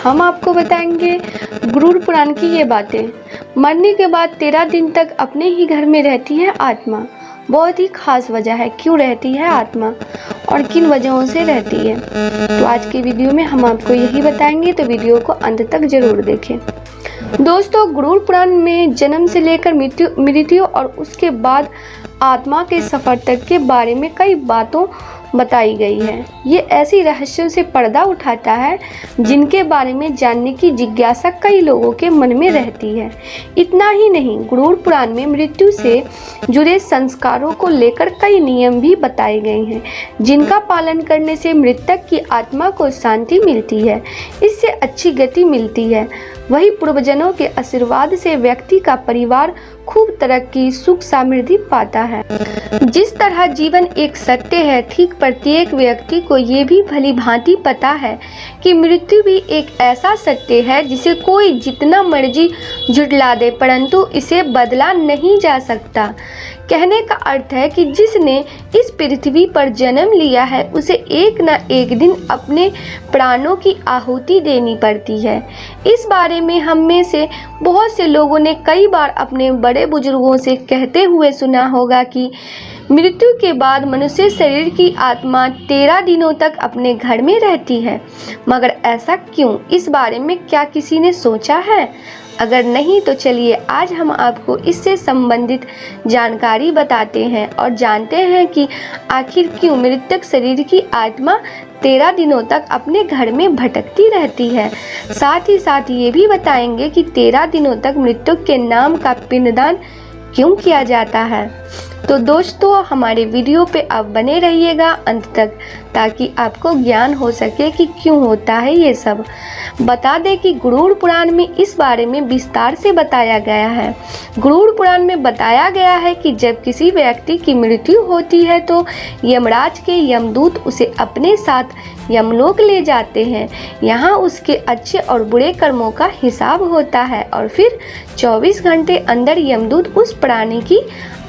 हम आपको बताएंगे गरुड़ पुराण की ये बातें। मरने के बाद 13 दिन तक अपने ही घर में रहती है आत्मा। बहुत ही खास वजह है क्यों रहती है आत्मा और किन वजहों से रहती है। तो आज की वीडियो में हम आपको यही बताएंगे, तो वीडियो को अंत तक जरूर देखें। दोस्तों, गरुड़ पुराण में जन्म से लेकर मृत्यु और उसके बाद आत्मा के सफर तक के बारे में कई बातों बताई गई है। ये ऐसी रहस्यों से पर्दा उठाता है जिनके बारे में जानने की जिज्ञासा कई लोगों के मन में रहती है। इतना ही नहीं, गरुड़ पुराण में मृत्यु से जुड़े संस्कारों को लेकर कई नियम भी बताए गए हैं, जिनका पालन करने से मृतक की आत्मा को शांति मिलती है, इससे अच्छी गति मिलती है। वही पूर्वजनों के आशीर्वाद से व्यक्ति का परिवार खूब तरक्की, सुख, समृद्धि पाता है। जिस तरह जीवन एक सत्य है, ठीक प्रत्येक व्यक्ति को ये भी भली भांति पता है कि मृत्यु भी एक ऐसा सत्य है जिसे कोई जितना मर्जी झुठला दे, परंतु इसे बदला नहीं जा सकता। कहने का अर्थ है कि जिसने इस पृथ्वी पर जन्म लिया है उसे एक न एक दिन अपने प्राणों की आहुति देनी पड़ती है। इस बारे में हम में से बहुत से लोगों ने कई बार अपने बड़े बुजुर्गों से कहते हुए सुना होगा कि मृत्यु के बाद मनुष्य शरीर की आत्मा 13 दिनों तक अपने घर में रहती है। मगर ऐसा क्यों? इस बारे में क्या किसी ने सोचा है? अगर नहीं तो चलिए आज हम आपको इससे संबंधित जानकारी बताते हैं और जानते हैं कि आखिर क्यों मृतक शरीर की आत्मा 13 दिनों तक अपने घर में भटकती रहती है। साथ ही ये भी बताएंगे कि 13 दिनों तक मृतक के नाम का पिंडदान क्यों किया जाता है। तो दोस्तों, हमारे वीडियो पे आप बने रहिएगा अंत तक, ताकि आपको ज्ञान हो सके कि क्यों होता है ये सब। बता दें कि गरुड़ पुराण में इस बारे में विस्तार से बताया गया है। गरुड़ पुराण में बताया गया है कि जब किसी व्यक्ति की मृत्यु होती है तो यमराज के यमदूत उसे अपने साथ यमलोक ले जाते हैं। यहाँ उसके अच्छे और बुरे कर्मों का हिसाब होता है और फिर 24 घंटे अंदर यमदूत उस प्राणी की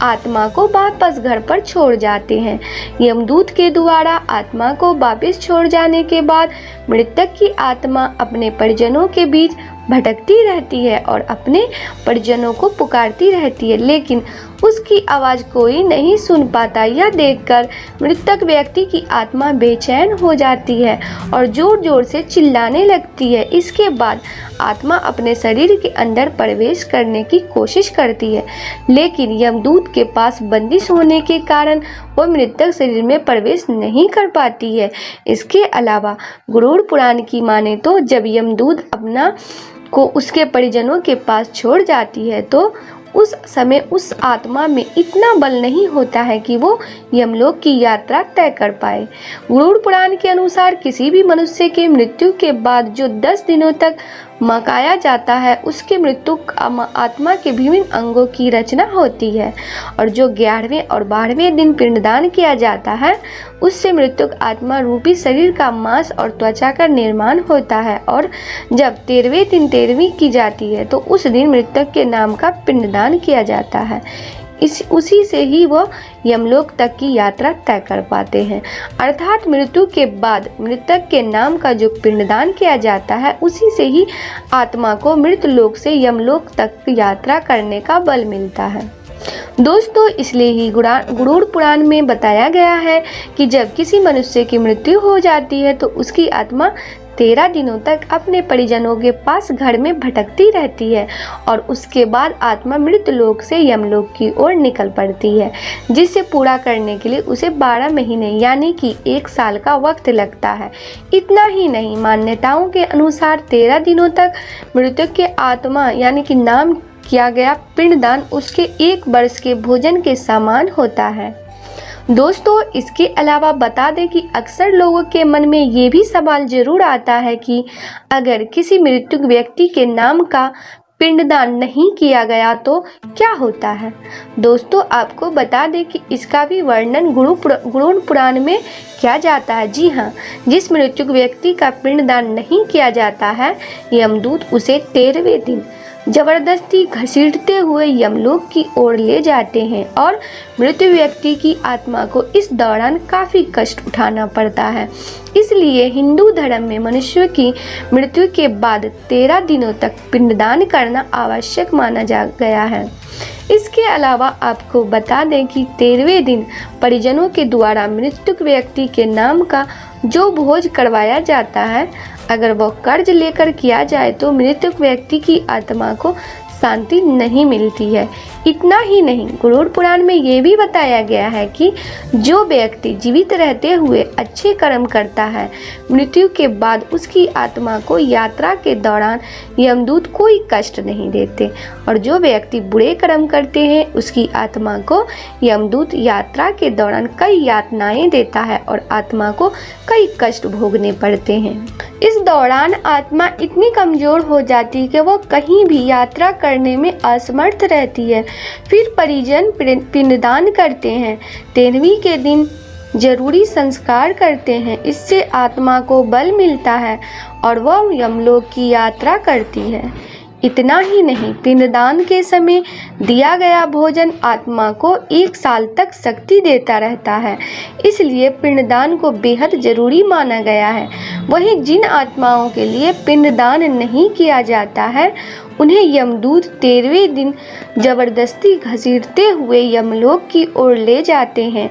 आत्मा को वापस घर पर छोड़ जाते हैं। यमदूत के द्वारा आत्मा को वापस छोड़ जाने के बाद मृतक की आत्मा अपने परिजनों के बीच भटकती रहती है और अपने परिजनों को पुकारती रहती है, लेकिन उसकी आवाज़ कोई नहीं सुन पाता। यह देखकर मृतक व्यक्ति की आत्मा बेचैन हो जाती है और जोर जोर से चिल्लाने लगती है। इसके बाद आत्मा अपने शरीर के अंदर प्रवेश करने की कोशिश करती है, लेकिन यमदूत के पास बंदिश होने के कारण वह मृतक शरीर में प्रवेश नहीं कर पाती है। इसके अलावा गरुड़ पुराण की माने तो जब यमदूत अपना को उसके परिजनों के पास छोड़ जाती है तो उस समय उस आत्मा में इतना बल नहीं होता है कि वो यमलोक की यात्रा तय कर पाए। गरुड़ पुराण के अनुसार किसी भी मनुष्य के मृत्यु के बाद जो 10 दिनों तक मकाया जाता है उसके मृत्यु आत्मा के विभिन्न अंगों की रचना होती है, और जो 11वें और 12वें दिन पिंडदान किया जाता है उससे मृतक आत्मा रूपी शरीर का मांस और त्वचा का निर्माण होता है। और जब 13वें दिन 13वीं की जाती है तो उस दिन मृतक के नाम का पिंडदान किया जाता है। उसी से ही वह यमलोक तक की यात्रा तय कर पाते हैं। अर्थात मृत्यु के बाद मृतक के नाम का जो पिंडदान किया जाता है उसी से ही आत्मा को मृत लोक से यमलोक तक यात्रा करने का बल मिलता है। दोस्तों, इसलिए ही गरुड़ पुराण में बताया गया है कि जब किसी मनुष्य की मृत्यु हो जाती है तो उसकी आत्मा 13 दिनों तक अपने परिजनों के पास घर में भटकती रहती है और उसके बाद आत्मा मृत लोक से यमलोक की ओर निकल पड़ती है, जिसे पूरा करने के लिए उसे 12 महीने यानी कि 1 साल का वक्त लगता है। इतना ही नहीं, मान्यताओं के अनुसार 13 दिनों तक मृतक के आत्मा यानी कि नाम किया गया पिंडदान उसके 1 वर्ष के भोजन के समान होता है। दोस्तों, इसके अलावा बता दें कि अक्सर लोगों के मन में ये भी सवाल जरूर आता है कि अगर किसी मृतक व्यक्ति के नाम का पिंडदान नहीं किया गया तो क्या होता है। दोस्तों, आपको बता दें कि इसका भी वर्णन गरुड़ पुराण में किया जाता है। जी हाँ, जिस मृतक व्यक्ति का पिंडदान नहीं किया जाता है यमदूत उसे 13वें दिन जबरदस्ती घसीटते हुए यमलोक की ओर ले जाते हैं और मृत व्यक्ति की आत्मा को इस दौरान काफ़ी कष्ट उठाना पड़ता है। इसलिए हिंदू धर्म में मनुष्य की मृत्यु के बाद 13 दिनों तक पिंडदान करना आवश्यक माना जा गया है। इसके अलावा आपको बता दें कि 13वें दिन परिजनों के द्वारा मृतक व्यक्ति के नाम का जो भोज करवाया जाता है, अगर वह कर्ज लेकर किया जाए तो मृतक व्यक्ति की आत्मा को शांति नहीं मिलती है। इतना ही नहीं, गरुड़ पुराण में ये भी बताया गया है कि जो व्यक्ति जीवित रहते हुए अच्छे कर्म करता है, मृत्यु के बाद उसकी आत्मा को यात्रा के दौरान यमदूत कोई कष्ट नहीं देते, और जो व्यक्ति बुरे कर्म करते हैं उसकी आत्मा को यमदूत यात्रा के दौरान कई यातनाएं देता है और आत्मा को कई कष्ट भोगने पड़ते हैं। इस दौरान आत्मा इतनी कमजोर हो जाती है कि वह कहीं भी यात्रा करने में असमर्थ रहती है। फिर परिजन पिंडदान करते हैं। 13वीं के दिन जरूरी संस्कार करते हैं। इससे आत्मा को बल मिलता है और वह यमलोक की यात्रा करती है। इतना ही नहीं, पिंडदान के समय दिया गया भोजन आत्मा को 1 साल तक शक्ति देता रहता है। इसलिए पिंडदान को बेहद जरूरी माना गया है। वहीं जिन आत्माओं के लिए पिंडदान नहीं किया जाता है, उन्हें यमदूत 13वें दिन जबरदस्ती घसीटते हुए यमलोक की ओर ले जाते हैं।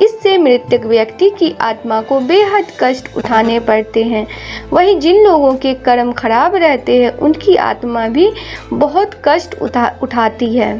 इससे मृतक व्यक्ति की आत्मा को बेहद कष्ट उठाने पड़ते हैं। वहीं जिन लोगों के कर्म खराब रहते हैं, उनकी आत्मा भी बहुत कष्ट उठाती है।